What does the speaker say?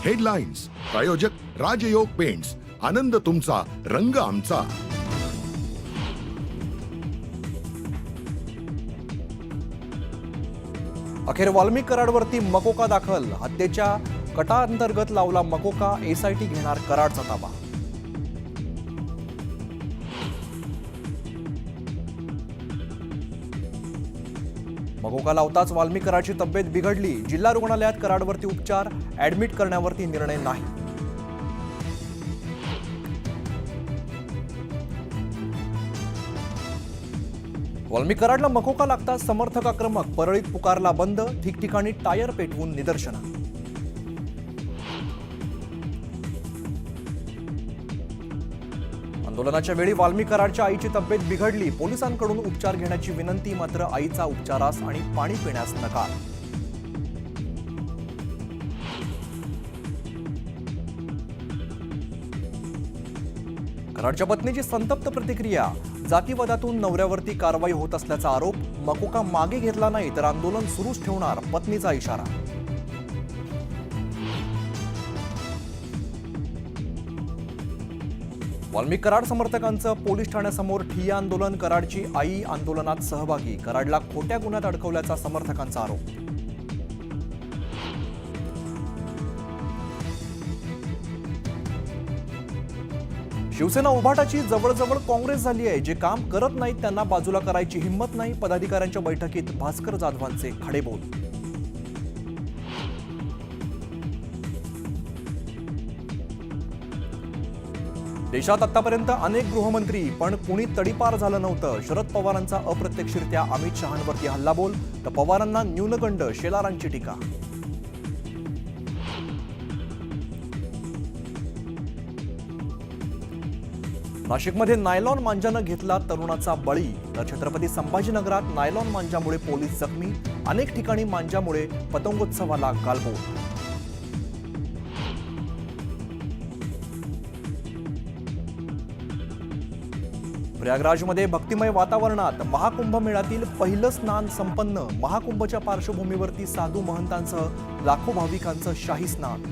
Headlines प्रायोजक राजयोग paints, आनंद तुमचा, रंग आमचा. अखेर वाल्मिक कराडवरती मकोका दाखल. हत्येच्या कटाअंतर्गत लावला मकोका. एसआयटी घेणार कराडचा ताबा. मकोका लावताच वाल्मिक कराडची तब्येत बिघडली. जिल्हा रुग्णालयात कराडवरती उपचार. ऍडमिट करण्यावरती निर्णय नाही. वाल्मिक कराडला मकोका लागताच समर्थक आक्रमक. परळीत पुकारला बंद. ठिकठिकाणी टायर पेटवून निदर्शनं. आंदोलनाच्या वेळी वाल्मिक कराडच्या आईची तब्येत बिघडली. पोलिसांकडून उपचार घेण्याची विनंती, मात्र आईचा उपचारास आणि पाणी पिण्यास नकार. कराडच्या पत्नीची संतप्त प्रतिक्रिया. जातीवादातून नवऱ्यावरती कारवाई होत असल्याचा आरोप. मकोका मागे घेतला नाही तर आंदोलन सुरूच ठेवणार, पत्नीचा इशारा. वाल्मिक कराड समर्थकांचं पोलीस ठाण्यासमोर ठिय्या आंदोलन. कराडची आई आंदोलनात सहभागी. कराडला खोट्या गुन्ह्यात अडकवल्याचा समर्थकांचा आरोप. शिवसेना उभाटाची जवळजवळ काँग्रेस झाली आहे. जे काम करत नाहीत त्यांना बाजूला करायची हिंमत नाही. पदाधिकाऱ्यांच्या बैठकीत भास्कर जाधवांचे खडेबोल. देशात आतापर्यंत अनेक गृहमंत्री, पण कुणी तडीपार झालं नव्हतं. शरद पवारांचा अप्रत्यक्षरित्या अमित शहांवरती हल्लाबोल, तर पवारांना न्यूनगंड. शेलारांची टीका. नाशिकमध्ये नायलॉन मांजानं घेतला तरुणाचा बळी. तर छत्रपती संभाजीनगरात नायलॉन मांजामुळे पोलीस जखमी. अनेक ठिकाणी मांजामुळे पतंगोत्सवाला गालबोट. प्रयागराजमध्ये भक्तिमय वातावरणात महाकुंभमेळ्यातील पहिलं स्नान संपन्न. महाकुंभच्या पार्श्वभूमीवरती साधू महंतांसह लाखो भाविकांचं शाही स्नान.